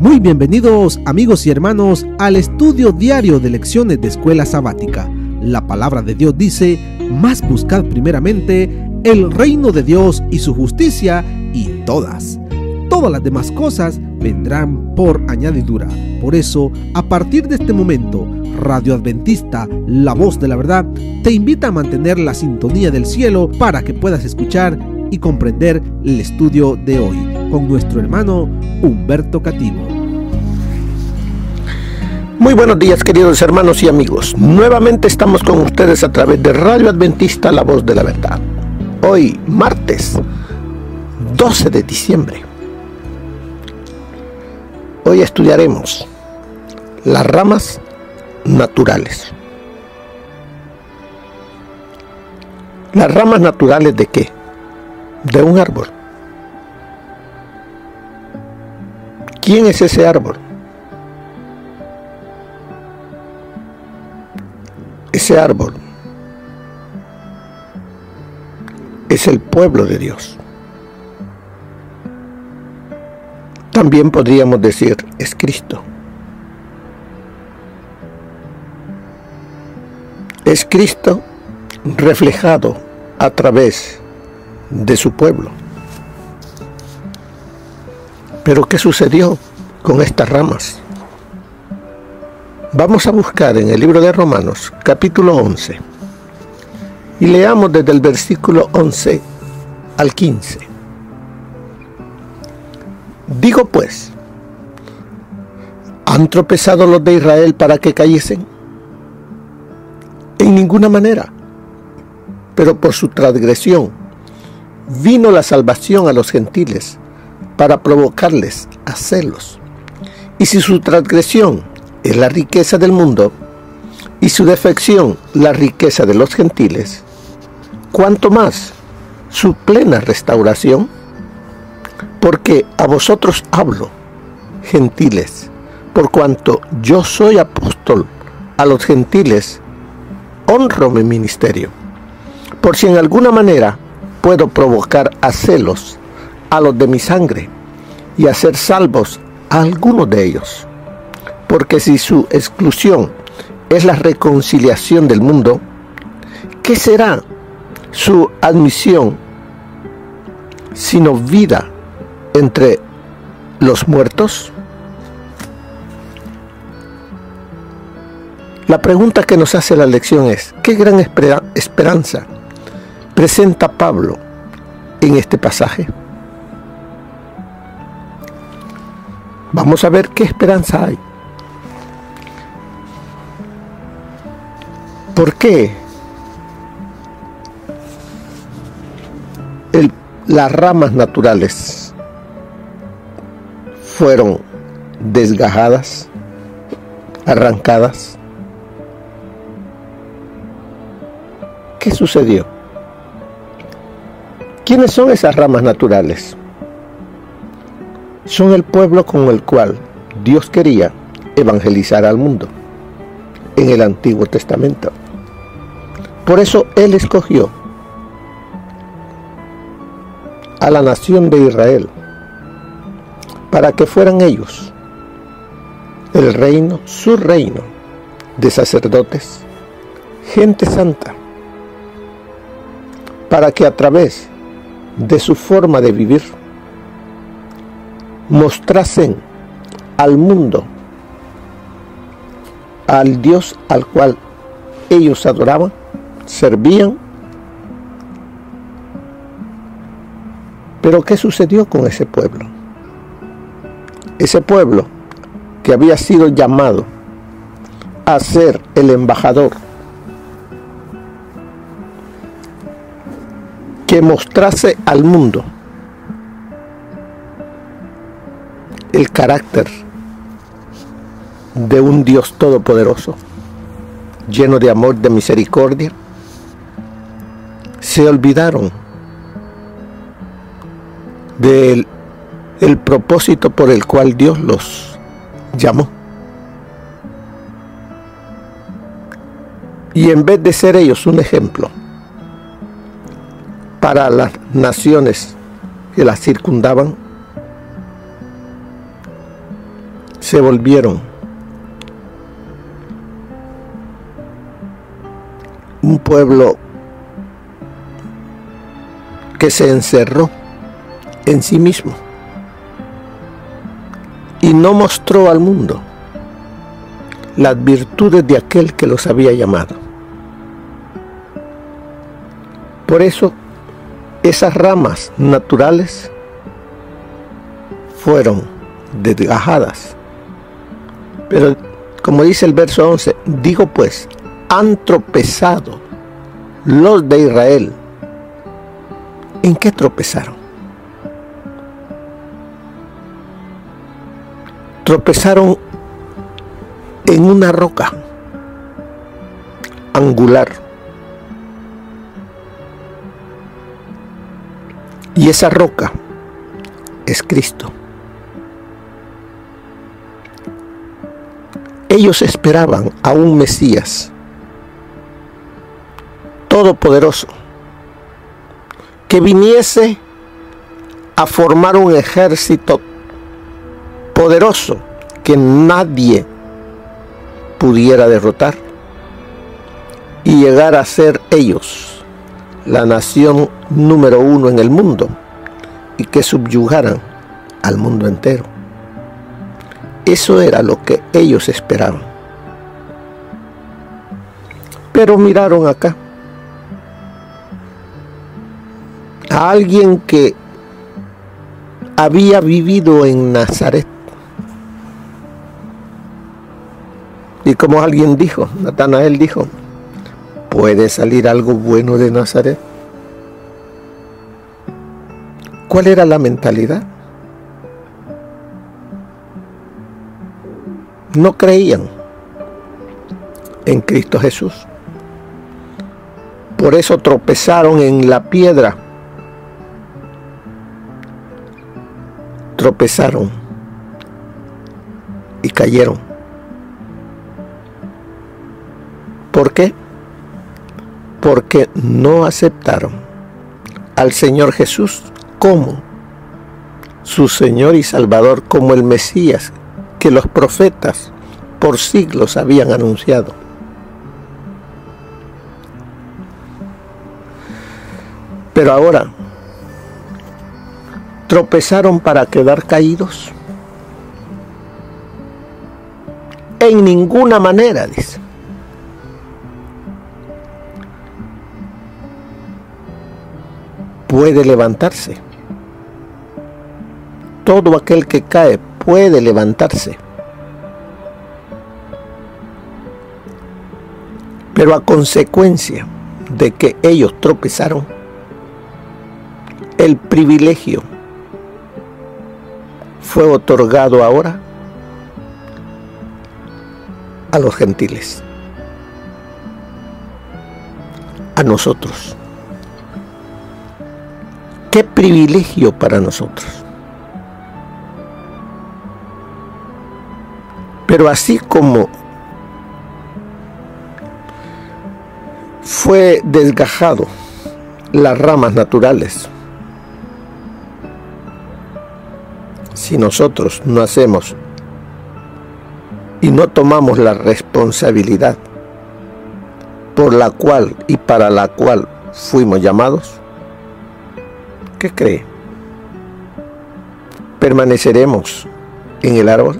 Muy bienvenidos amigos y hermanos al estudio diario de lecciones de Escuela Sabática. La palabra de Dios dice: mas buscad primeramente el reino de Dios y su justicia, y todas las demás cosas vendrán por añadidura. Por eso, a partir de este momento, Radio Adventista, la voz de la verdad, te invita a mantener la sintonía del cielo para que puedas escuchar y comprender el estudio de hoy con nuestro hermano Humberto Cativo. Muy buenos días, queridos hermanos y amigos. Nuevamente estamos con ustedes a través de Radio Adventista, la voz de la verdad. Hoy, martes 12 de diciembre. Hoy estudiaremos las ramas naturales. ¿Las ramas naturales de qué? De un árbol. ¿Quién es ese árbol? Ese árbol es el pueblo de Dios. También podríamos decir, es Cristo. Es Cristo reflejado a través de su pueblo. Pero ¿qué sucedió con estas ramas? Vamos a buscar en el libro de Romanos, capítulo 11, y leamos desde el versículo 11 al 15. Digo pues, ¿han tropezado los de Israel para que cayesen? En ninguna manera, pero por su transgresión vino la salvación a los gentiles para provocarles a celos. Y si su transgresión es la riqueza del mundo y su defección la riqueza de los gentiles, ¿cuánto más su plena restauración? Porque a vosotros hablo, gentiles, por cuanto yo soy apóstol a los gentiles, honro mi ministerio, por si en alguna manera puedo provocar a celos a los de mi sangre y hacer salvos a algunos de ellos. Porque si su exclusión es la reconciliación del mundo, ¿qué será su admisión sino vida entre los muertos? La pregunta que nos hace la lección es: ¿qué gran esperanza presenta Pablo en este pasaje? Vamos a ver qué esperanza hay. ¿Por qué las ramas naturales fueron desgajadas, arrancadas? ¿Qué sucedió? ¿Quiénes son esas ramas naturales? Son el pueblo con el cual Dios quería evangelizar al mundo en el Antiguo Testamento. Por eso Él escogió a la nación de Israel para que fueran ellos el reino, su reino de sacerdotes, gente santa, para que a través de su forma de vivir mostrasen al mundo al Dios al cual ellos adoraban, servían. Pero ¿qué sucedió con ese pueblo? Ese pueblo que había sido llamado a ser el embajador, que mostrase al mundo el carácter de un Dios todopoderoso, lleno de amor, de misericordia, se olvidaron del propósito por el cual Dios los llamó. Y en vez de ser ellos un ejemplo para las naciones que las circundaban, se volvieron un pueblo que se encerró en sí mismo y no mostró al mundo las virtudes de aquel que los había llamado. Por eso, esas ramas naturales fueron desgajadas. Pero, como dice el verso 11, digo pues, han tropezado los de Israel. ¿En qué tropezaron? Tropezaron en una roca angular. Y esa roca es Cristo. Ellos esperaban a un Mesías todopoderoso que viniese a formar un ejército poderoso que nadie pudiera derrotar y llegar a ser ellos la nación número 1 en el mundo y que subyugaran al mundo entero. Eso era lo que ellos esperaban. Pero miraron acá a alguien que había vivido en Nazaret. Y como alguien dijo, Natanael dijo, ¿puede salir algo bueno de Nazaret? ¿Cuál era la mentalidad? No creían en Cristo Jesús. Por eso tropezaron en la piedra. Tropezaron y cayeron. ¿Por qué? Porque no aceptaron al Señor Jesús como su Señor y Salvador, como el Mesías que los profetas por siglos habían anunciado. Pero ahora tropezaron para quedar caídos. En ninguna manera, dice. Puede levantarse. Todo aquel que cae puede levantarse. Pero a consecuencia de que ellos tropezaron, el privilegio fue otorgado ahora a los gentiles, a nosotros. ¡Qué privilegio para nosotros! Pero así como fue desgajado las ramas naturales, si nosotros no hacemos y no tomamos la responsabilidad por la cual y para la cual fuimos llamados, ¿qué cree? ¿Permaneceremos en el árbol?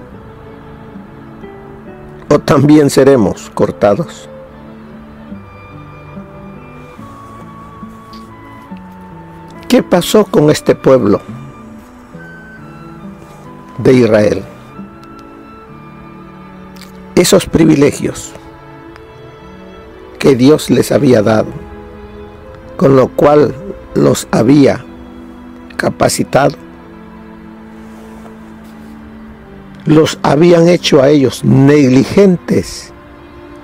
¿O también seremos cortados? ¿Qué pasó con este pueblo de Israel? Esos privilegios que Dios les había dado, con lo cual los había capacitado, los habían hecho a ellos negligentes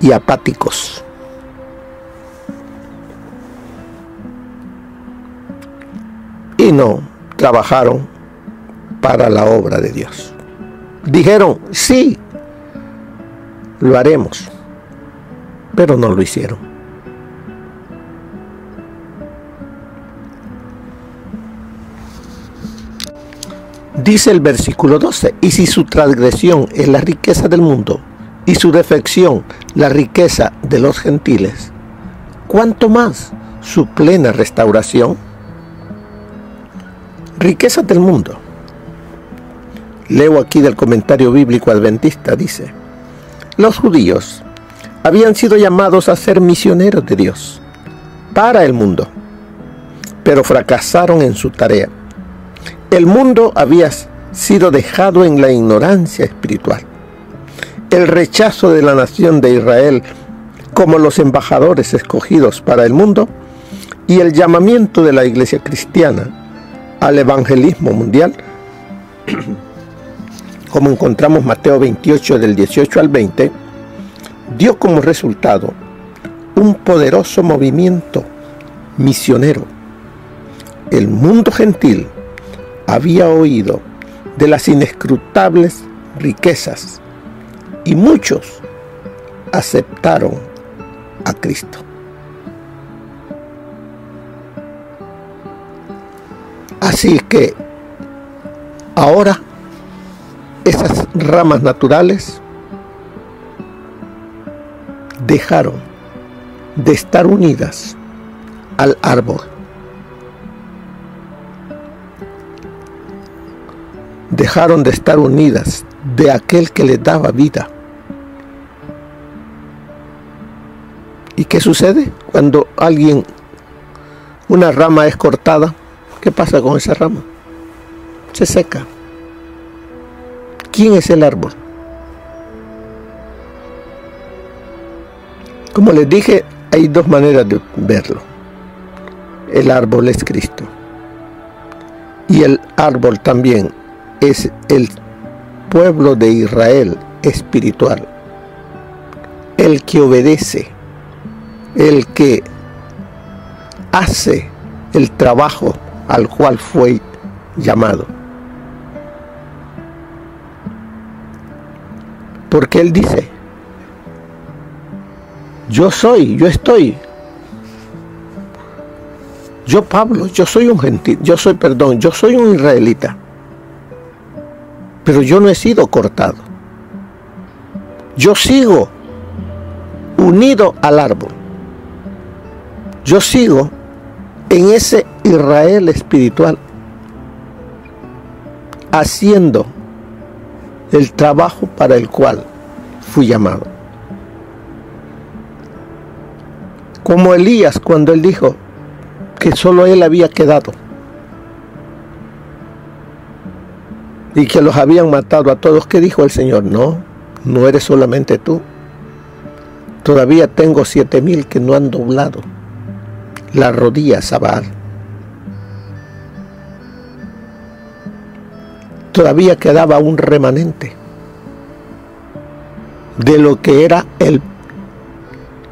y apáticos. Y no trabajaron para la obra de Dios. Dijeron, sí, lo haremos, pero no lo hicieron. Dice el versículo 12, y si su transgresión es la riqueza del mundo, y su defección la riqueza de los gentiles, ¿cuánto más su plena restauración? Riquezas del mundo. Leo aquí del comentario bíblico adventista, dice: los judíos habían sido llamados a ser misioneros de Dios para el mundo, pero fracasaron en su tarea. El mundo había sido dejado en la ignorancia espiritual. El rechazo de la nación de Israel como los embajadores escogidos para el mundo y el llamamiento de la iglesia cristiana al evangelismo mundial, como encontramos Mateo 28 del 18 al 20, dio como resultado un poderoso movimiento misionero. El mundo gentil había oído de las inescrutables riquezas y muchos aceptaron a Cristo. Así que ahora esas ramas naturales dejaron de estar unidas al árbol. Dejaron de estar unidas de aquel que les daba vida. ¿Y qué sucede cuando una rama es cortada? ¿Qué pasa con esa rama? Se seca. ¿Quién es el árbol? Como les dije, hay dos maneras de verlo. El árbol es Cristo. Y el árbol también es el pueblo de Israel espiritual. El que obedece, el que hace el trabajo al cual fue llamado. Porque él dice: yo soy, yo estoy. Yo, Pablo, yo soy un gentil, yo soy un israelita. Pero yo no he sido cortado. Yo sigo unido al árbol. Yo sigo en ese Israel espiritual, haciendo el trabajo para el cual fui llamado. Como Elías, cuando él dijo que solo él había quedado y que los habían matado a todos, ¿qué dijo el Señor? No eres solamente tú. Todavía tengo 7,000 que no han doblado las rodillas a Baal. Todavía quedaba un remanente de lo que era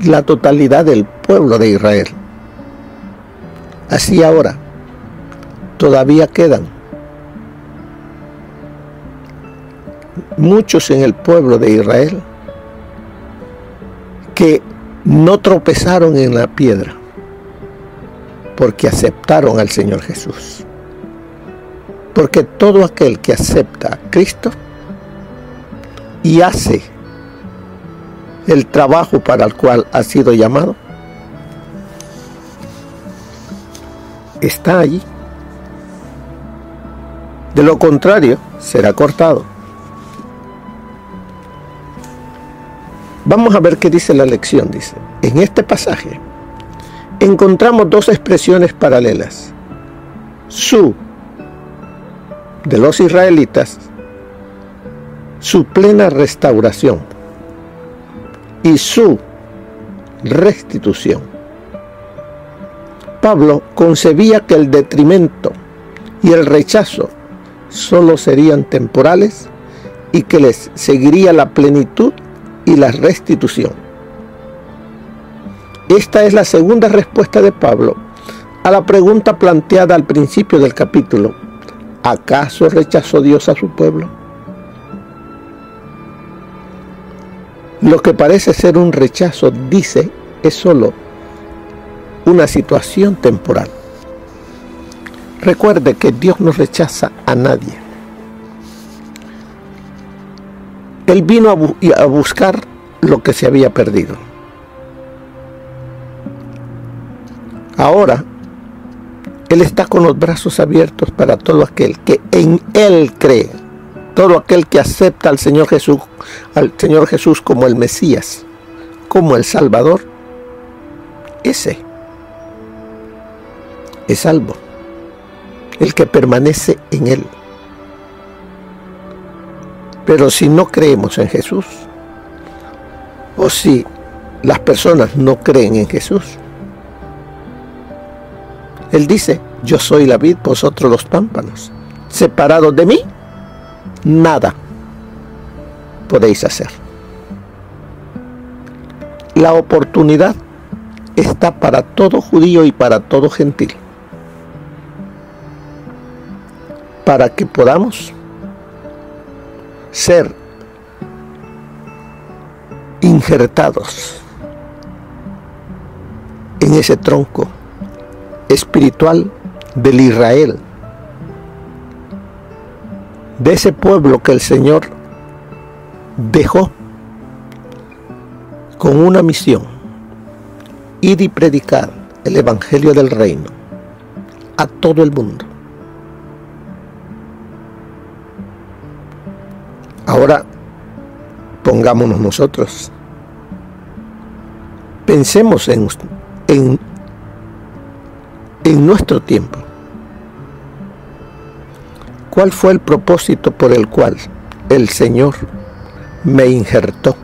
la totalidad del pueblo de Israel. Así ahora, todavía quedan muchos en el pueblo de Israel que no tropezaron en la piedra porque aceptaron al Señor Jesús. Porque todo aquel que acepta a Cristo y hace el trabajo para el cual ha sido llamado, está allí. De lo contrario, será cortado. Vamos a ver qué dice la lección. Dice: en este pasaje encontramos dos expresiones paralelas. De los israelitas, su plena restauración y su restitución. Pablo concebía que el detrimento y el rechazo solo serían temporales y que les seguiría la plenitud y la restitución. Esta es la segunda respuesta de Pablo a la pregunta planteada al principio del capítulo: ¿acaso rechazó Dios a su pueblo? Lo que parece ser un rechazo, dice, es solo una situación temporal. Recuerde que Dios no rechaza a nadie. Él vino a buscar lo que se había perdido. Ahora, Él está con los brazos abiertos para todo aquel que en Él cree, todo aquel que acepta al Señor Jesús como el Mesías, como el Salvador. Ese es salvo, el que permanece en Él. Pero si no creemos en Jesús, o si las personas no creen en Jesús, Él dice: yo soy la vid, vosotros los pámpanos. Separados de mí, nada podéis hacer. La oportunidad está para todo judío y para todo gentil, para que podamos ser injertados en ese tronco espiritual del Israel, de ese pueblo que el Señor dejó con una misión: ir y predicar el evangelio del reino a todo el mundo. Ahora pongámonos nosotros, pensemos en nuestro tiempo. ¿Cuál fue el propósito por el cual el Señor me injertó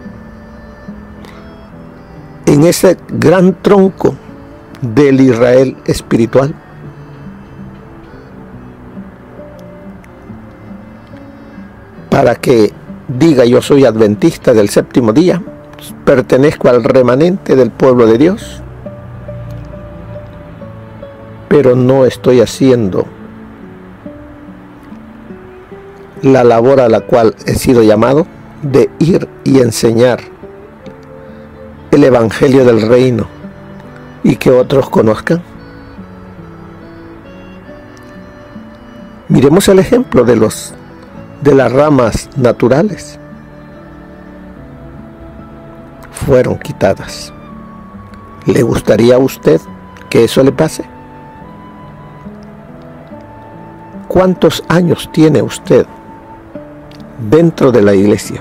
en ese gran tronco del Israel espiritual? Para que diga: yo soy adventista del séptimo día, pertenezco al remanente del pueblo de Dios, pero no estoy haciendo la labor a la cual he sido llamado, de ir y enseñar el evangelio del reino y que otros conozcan. Miremos el ejemplo de las ramas naturales. Fueron quitadas. ¿Le gustaría a usted que eso le pase? ¿Cuántos años tiene usted dentro de la iglesia?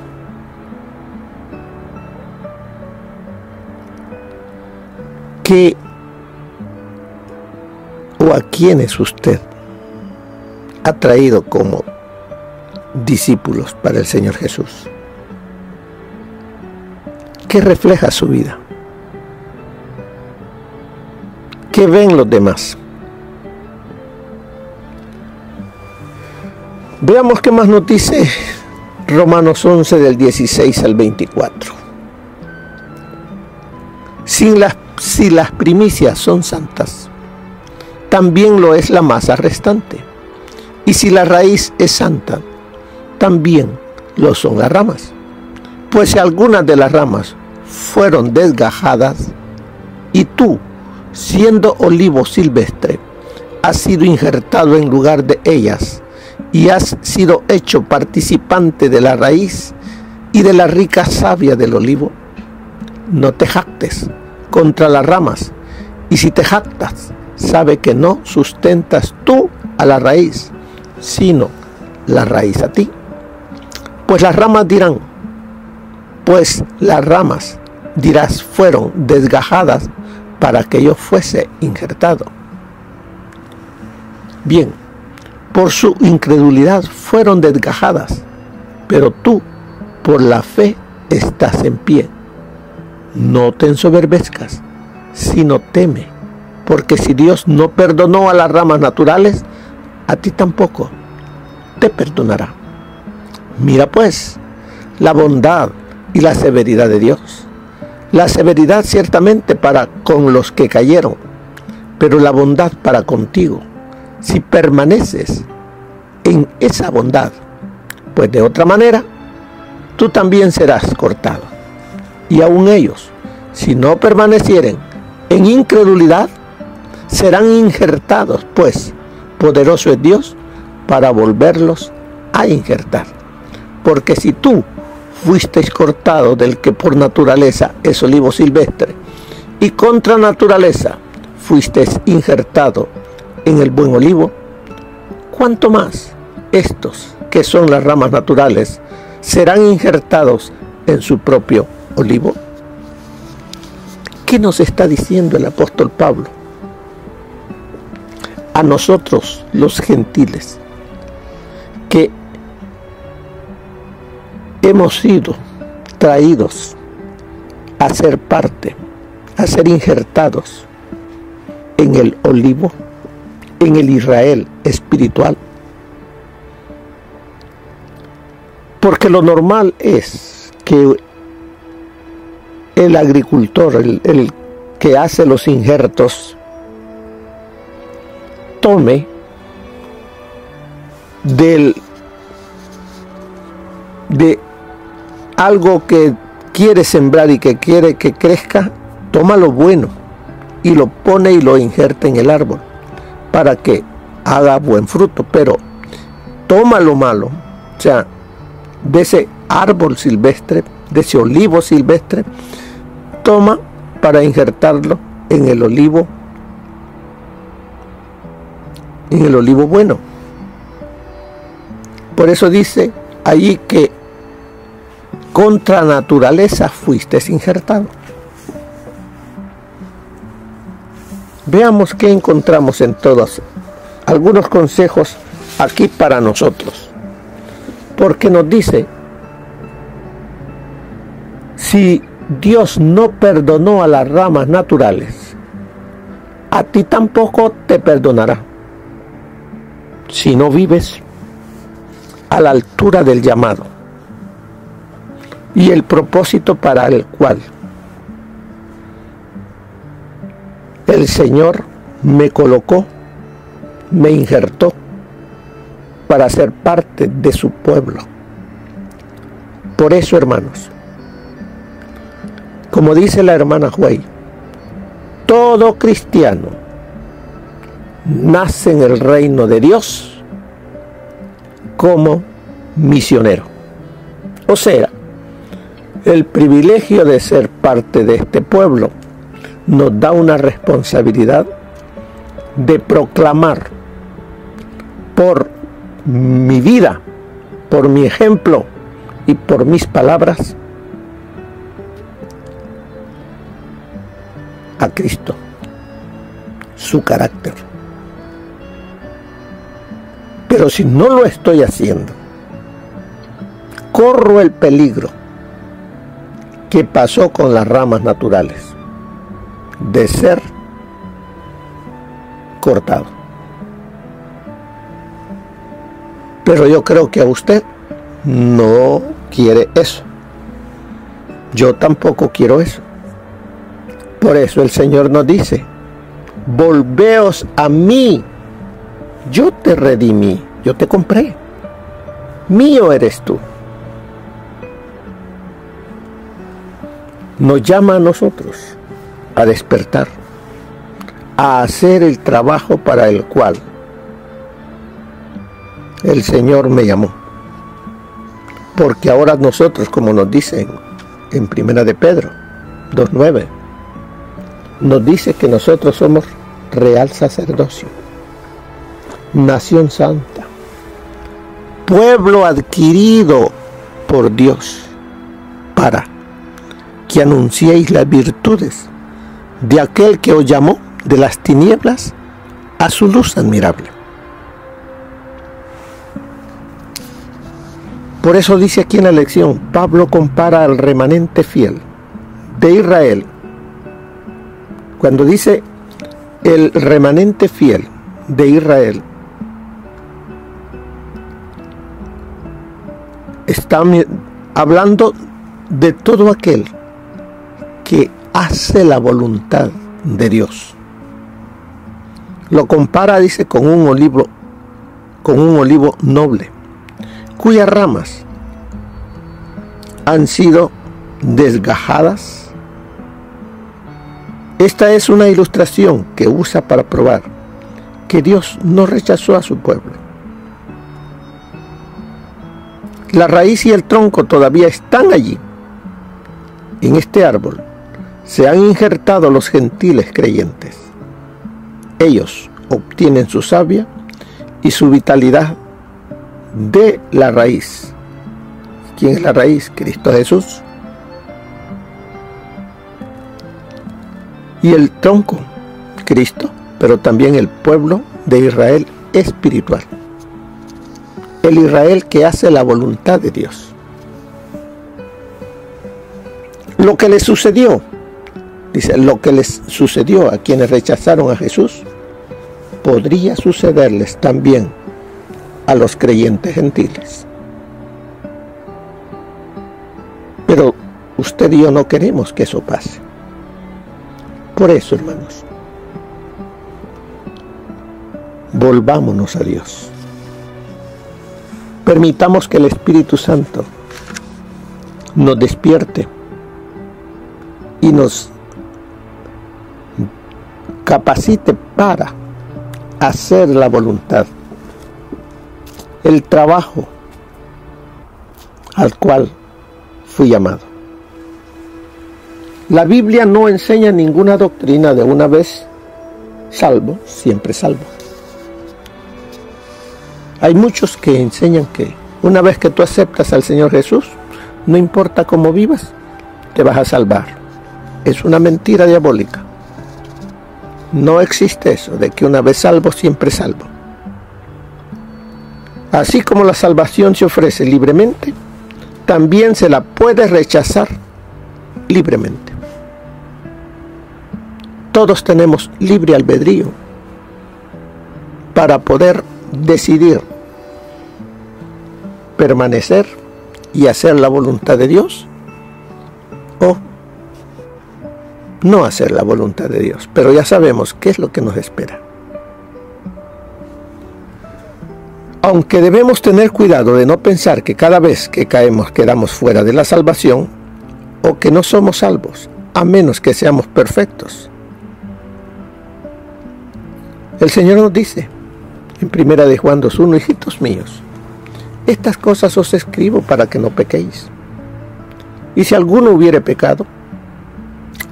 ¿Qué o a quiénes usted ha traído como discípulos para el Señor Jesús? ¿Qué refleja su vida? ¿Qué ven los demás? Veamos qué más nos dice Romanos 11 del 16 al 24. Si las primicias son santas, también lo es la masa restante. Y si la raíz es santa, también lo son las ramas. Pues si algunas de las ramas fueron desgajadas, y tú, siendo olivo silvestre, has sido injertado en lugar de ellas, y has sido hecho participante de la raíz y de la rica savia del olivo, no te jactes contra las ramas, y si te jactas, sabe que no sustentas tú a la raíz, sino la raíz a ti. Pues las ramas dirás, fueron desgajadas para que yo fuese injertado. Bien, por su incredulidad fueron desgajadas, pero tú, por la fe, estás en pie. No te ensoberbezcas, sino teme, porque si Dios no perdonó a las ramas naturales, a ti tampoco te perdonará. Mira pues la bondad y la severidad de Dios. La severidad ciertamente para con los que cayeron, pero la bondad para contigo, si permaneces en esa bondad, pues de otra manera tú también serás cortado. Y aun ellos, si no permanecieren en incredulidad, serán injertados, pues poderoso es Dios para volverlos a injertar. Porque si tú fuisteis cortados del que por naturaleza es olivo silvestre, y contra naturaleza fuisteis injertados en el buen olivo, ¿cuánto más estos, que son las ramas naturales, serán injertados en su propio olivo? ¿Qué nos está diciendo el apóstol Pablo? A nosotros, los gentiles, que hemos sido traídos a ser parte, a ser injertados en el olivo, en el Israel espiritual. Porque lo normal es que el agricultor, el que hace los injertos, tome de algo que quiere sembrar y que quiere que crezca, toma lo bueno y lo pone y lo injerta en el árbol para que haga buen fruto, pero toma lo malo, o sea, de ese árbol silvestre, de ese olivo silvestre, toma para injertarlo en el olivo bueno. Por eso dice allí que contra naturaleza fuisteis injertado. Veamos qué encontramos en todos, algunos consejos aquí para nosotros. Porque nos dice, si Dios no perdonó a las ramas naturales, a ti tampoco te perdonará, si no vives a la altura del llamado y el propósito para el cual el Señor me colocó, me injertó para ser parte de su pueblo. Por eso, hermanos, como dice la hermana Huey, todo cristiano nace en el reino de Dios como misionero. O sea, el privilegio de ser parte de este pueblo nos da una responsabilidad de proclamar por mi vida, por mi ejemplo y por mis palabras a Cristo, su carácter. Pero si no lo estoy haciendo, corro el peligro que pasó con las ramas naturales, de ser cortado. Pero yo creo que a usted no quiere eso. Yo tampoco quiero eso. Por eso el Señor nos dice, volveos a mí, yo te redimí, yo te compré, mío eres tú. Nos llama a nosotros a despertar, a hacer el trabajo para el cual el Señor me llamó. Porque ahora nosotros, como nos dice en Primera de Pedro 2:9, nos dice que nosotros somos real sacerdocio, nación santa, pueblo adquirido por Dios, para que anunciéis las virtudes de aquel que os llamó de las tinieblas a su luz admirable. Por eso dice aquí en la lección, Pablo compara al remanente fiel de Israel. Cuando dice el remanente fiel de Israel, está hablando de todo aquel que hace la voluntad de Dios. Lo compara, dice, con un olivo noble, cuyas ramas han sido desgajadas. Esta es una ilustración que usa para probar que Dios no rechazó a su pueblo, La raíz y el tronco todavía están allí. En este árbol se han injertado los gentiles creyentes. Ellos obtienen su savia y su vitalidad de la raíz. ¿Quién es la raíz? Cristo Jesús. Y el tronco, Cristo, pero también el pueblo de Israel espiritual. El Israel que hace la voluntad de Dios. Lo que les sucedió, dice, lo que les sucedió a quienes rechazaron a Jesús, podría sucederles también a los creyentes gentiles. Pero usted y yo no queremos que eso pase. Por eso, hermanos, volvámonos a Dios. Permitamos que el Espíritu Santo nos despierte y nos capacite para hacer la voluntad, el trabajo al cual fui llamado. La Biblia no enseña ninguna doctrina de una vez salvo, siempre salvo. Hay muchos que enseñan que una vez que tú aceptas al Señor Jesús, no importa cómo vivas, te vas a salvar. Es una mentira diabólica. No existe eso de que una vez salvo, siempre salvo. Así como la salvación se ofrece libremente, también se la puede rechazar libremente. Todos tenemos libre albedrío para poder decidir permanecer y hacer la voluntad de Dios o no hacer la voluntad de Dios. Pero ya sabemos qué es lo que nos espera. Aunque debemos tener cuidado de no pensar que cada vez que caemos quedamos fuera de la salvación o que no somos salvos, a menos que seamos perfectos. El Señor nos dice en 1 de Juan 2:1, hijitos míos, estas cosas os escribo para que no pequéis. Y si alguno hubiere pecado,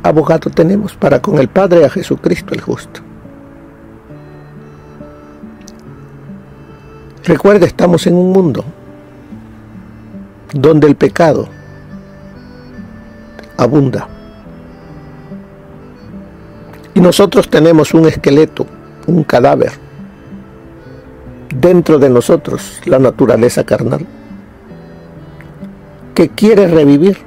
abogado tenemos para con el Padre, a Jesucristo el justo. Recuerda, estamos en un mundo donde el pecado abunda. Y nosotros tenemos un esqueleto, un cadáver, dentro de nosotros, la naturaleza carnal, que quiere revivir.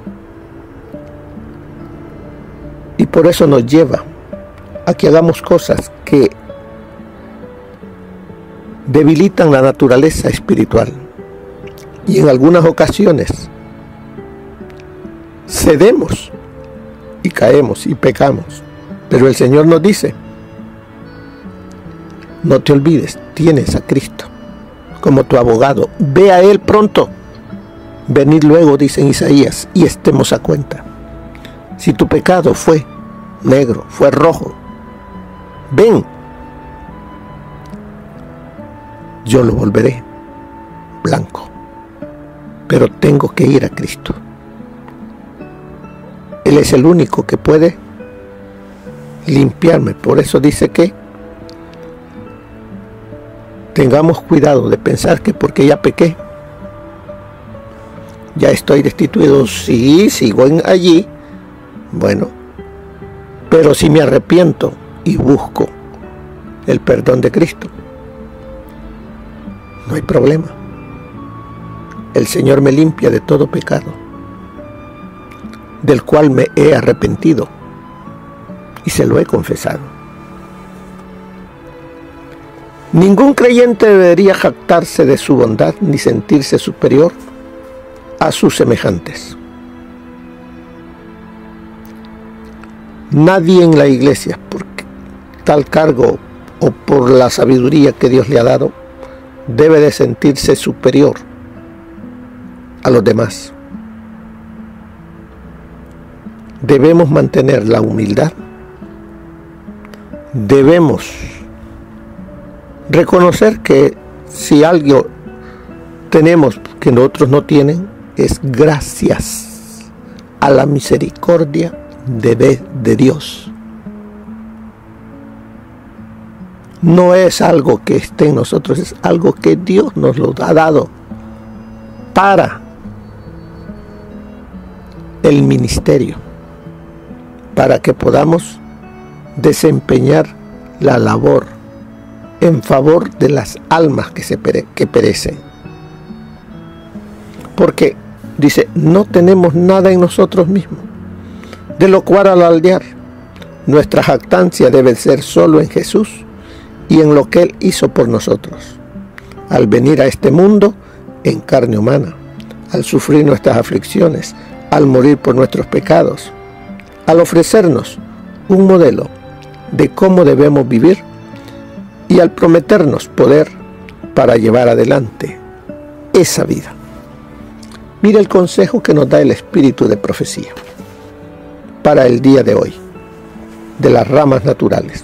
Y por eso nos lleva a que hagamos cosas que debilitan la naturaleza espiritual. Y en algunas ocasiones cedemos y caemos y pecamos. Pero el Señor nos dice, no te olvides, tienes a Cristo como tu abogado. Ve a Él pronto. Venid luego, dice en Isaías, y estemos a cuenta. Si tu pecado fue negro, fue rojo, ven. Yo lo volveré blanco. Pero tengo que ir a Cristo. Él es el único que puede limpiarme. Por eso dice que tengamos cuidado de pensar que porque ya pequé, ya estoy destituido. Sí, sigo allí. Bueno, pero si me arrepiento y busco el perdón de Cristo, no hay problema. El Señor me limpia de todo pecado, del cual me he arrepentido y se lo he confesado. Ningún creyente debería jactarse de su bondad ni sentirse superior a sus semejantes. Nadie en la iglesia, por tal cargo o por la sabiduría que Dios le ha dado, debe de sentirse superior a los demás. Debemos mantener la humildad. Debemos reconocer que si algo tenemos que otros no tienen es gracias a la misericordia de Dios. No es algo que esté en nosotros, es algo que Dios nos lo ha dado para el ministerio, para que podamos desempeñar la labor en favor de las almas que perecen. Porque dice, no tenemos nada en nosotros mismos, de lo cual alardear. Nuestra jactancia debe ser solo en Jesús y en lo que Él hizo por nosotros, al venir a este mundo en carne humana, al sufrir nuestras aflicciones, al morir por nuestros pecados, al ofrecernos un modelo de cómo debemos vivir y al prometernos poder para llevar adelante esa vida. Mira el consejo que nos da el espíritu de profecía para el día de hoy, de las ramas naturales.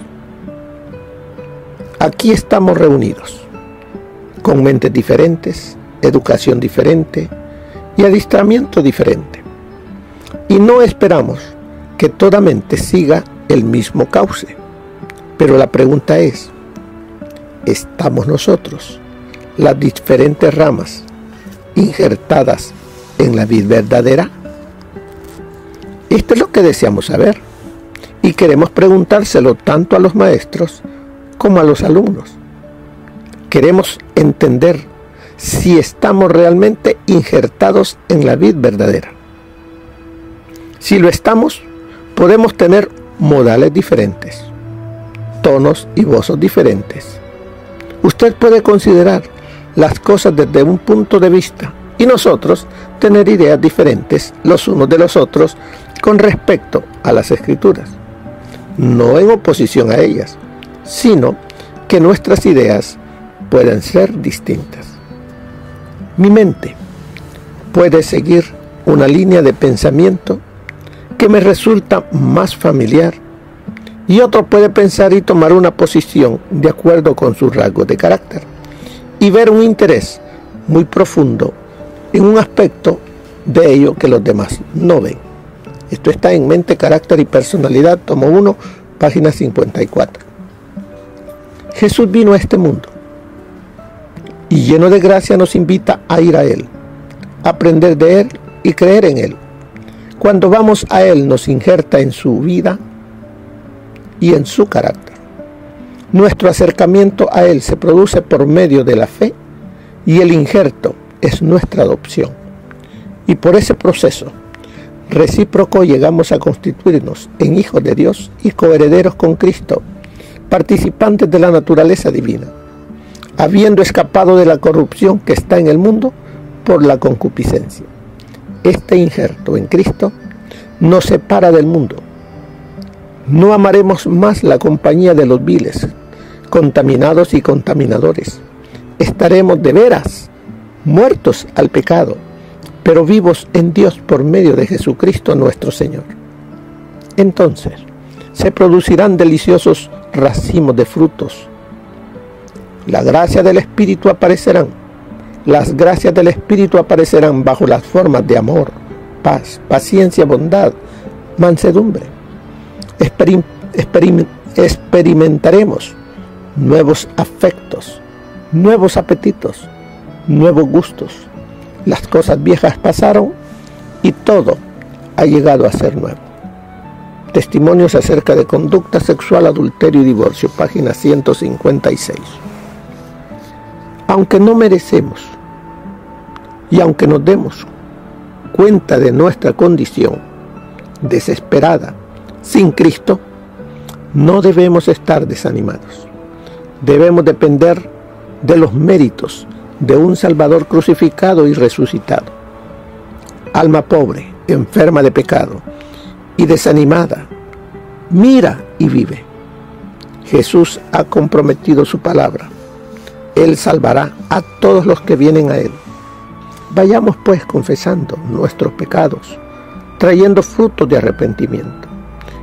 Aquí estamos reunidos, con mentes diferentes, educación diferente y adiestramiento diferente. Y no esperamos que toda mente siga el mismo cauce. Pero la pregunta es, ¿estamos nosotros, las diferentes ramas, injertadas en la vid verdadera? Esto es lo que deseamos saber y queremos preguntárselo tanto a los maestros como a los alumnos. Queremos entender si estamos realmente injertados en la vid verdadera. Si lo estamos, podemos tener modales diferentes, tonos y voces diferentes. Usted puede considerar las cosas desde un punto de vista y nosotros tener ideas diferentes los unos de los otros con respecto a las Escrituras, no en oposición a ellas, sino que nuestras ideas pueden ser distintas. Mi mente puede seguir una línea de pensamiento que me resulta más familiar y otro puede pensar y tomar una posición de acuerdo con sus rasgos de carácter y ver un interés muy profundo en un aspecto de ello que los demás no ven. Esto está en Mente, Carácter y Personalidad, tomo 1, página 54. Jesús vino a este mundo y lleno de gracia nos invita a ir a Él, aprender de Él y creer en Él. Cuando vamos a Él nos injerta en su vida y en su carácter. Nuestro acercamiento a Él se produce por medio de la fe y el injerto es nuestra adopción. Y por ese proceso recíproco llegamos a constituirnos en hijos de Dios y coherederos con Cristo, participantes de la naturaleza divina, habiendo escapado de la corrupción que está en el mundo por la concupiscencia. Este injerto en Cristo nos separa del mundo. No amaremos más la compañía de los viles, contaminados y contaminadores. Estaremos de veras muertos al pecado, pero vivos en Dios por medio de Jesucristo nuestro Señor. Entonces se producirán deliciosos racimos de frutos. La gracia del Espíritu aparecerán. Las gracias del Espíritu aparecerán bajo las formas de amor, paz, paciencia, bondad, mansedumbre. Experimentaremos nuevos afectos, nuevos apetitos, nuevos gustos. Las cosas viejas pasaron y todo ha llegado a ser nuevo. Testimonios acerca de conducta sexual, adulterio y divorcio, página 156. Aunque no merecemos y aunque nos demos cuenta de nuestra condición desesperada sin Cristo, no debemos estar desanimados. Debemos depender de los méritos de un Salvador crucificado y resucitado. Alma pobre, enferma de pecado y desanimada, mira y vive. Jesús ha comprometido su palabra. Él salvará a todos los que vienen a Él. Vayamos pues confesando nuestros pecados, trayendo frutos de arrepentimiento.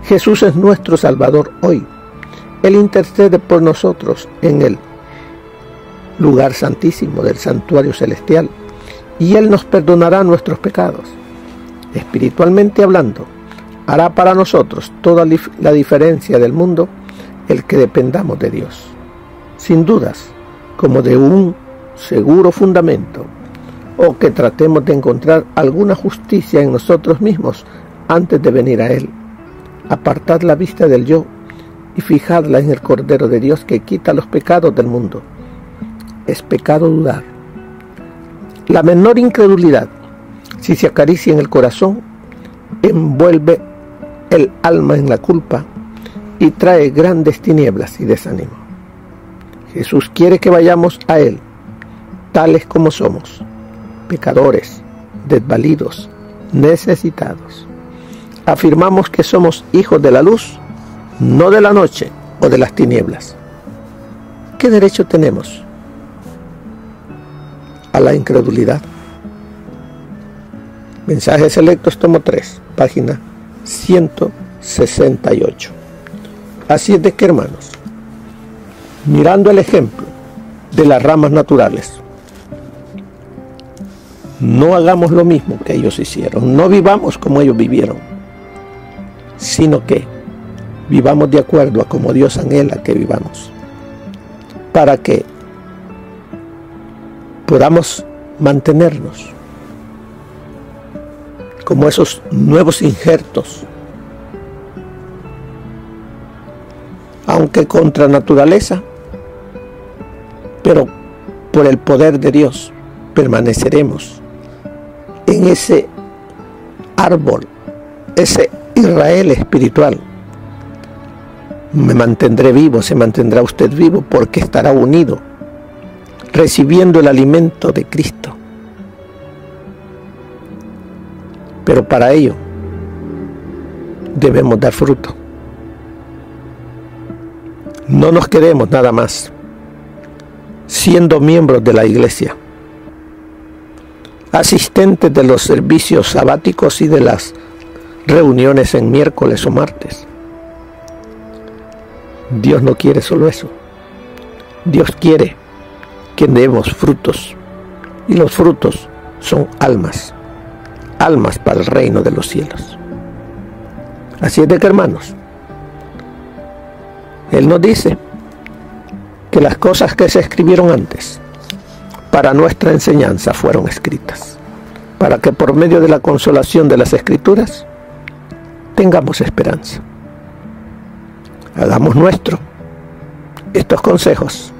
Jesús es nuestro Salvador hoy. Él intercede por nosotros en el lugar santísimo del santuario celestial y Él nos perdonará nuestros pecados. Espiritualmente hablando, hará para nosotros toda la diferencia del mundo el que dependamos de Dios, sin dudas, como de un seguro fundamento, o que tratemos de encontrar alguna justicia en nosotros mismos antes de venir a Él. Apartad la vista del yo y fijadla en el Cordero de Dios que quita los pecados del mundo. Es pecado dudar. La menor incredulidad, si se acaricia en el corazón, envuelve el alma en la culpa y trae grandes tinieblas y desánimo. Jesús quiere que vayamos a Él, tales como somos, pecadores, desvalidos, necesitados. Afirmamos que somos hijos de la luz, no de la noche o de las tinieblas. ¿Qué derecho tenemos a la incredulidad? Mensajes Selectos, tomo 3, página 168. Así es de que, hermanos, mirando el ejemplo de las ramas naturales, no hagamos lo mismo que ellos hicieron, no vivamos como ellos vivieron, sino que vivamos de acuerdo a como Dios anhela que vivamos, para que podamos mantenernos como esos nuevos injertos, aunque contra naturaleza, pero por el poder de Dios permaneceremos en ese árbol, ese Israel espiritual. Me mantendré vivo, se mantendrá usted vivo, porque estará unido, recibiendo el alimento de Cristo. Pero para ello debemos dar fruto. No nos quedemos nada más siendo miembros de la iglesia, asistentes de los servicios sabáticos y de las reuniones en miércoles o martes. Dios no quiere solo eso. Dios quiere que demos frutos, y los frutos son almas para el reino de los cielos. Así es de que, hermanos, Él nos dice que las cosas que se escribieron antes para nuestra enseñanza fueron escritas, para que por medio de la consolación de las Escrituras tengamos esperanza. Hagamos nuestro estos consejos,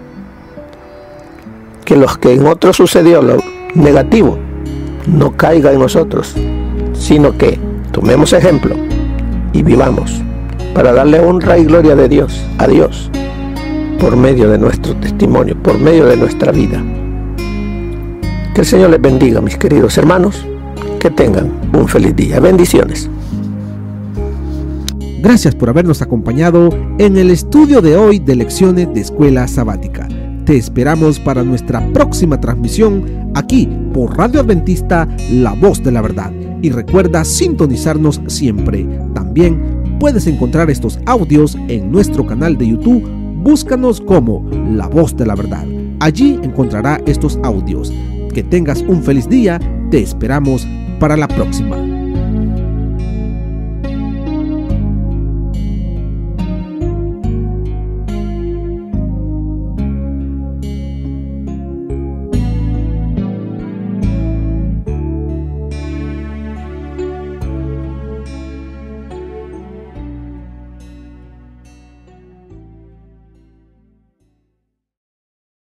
que los que en otros sucedió lo negativo no caiga en nosotros, sino que tomemos ejemplo y vivamos para darle honra y gloria de Dios a Dios por medio de nuestro testimonio, por medio de nuestra vida. Que el Señor les bendiga, mis queridos hermanos, que tengan un feliz día. Bendiciones. Gracias por habernos acompañado en el estudio de hoy de Lecciones de Escuela Sabática. Te esperamos para nuestra próxima transmisión aquí por Radio Adventista, La Voz de la Verdad. Y recuerda sintonizarnos siempre. También puedes encontrar estos audios en nuestro canal de YouTube. Búscanos como La Voz de la Verdad. Allí encontrará estos audios. Que tengas un feliz día. Te esperamos para la próxima.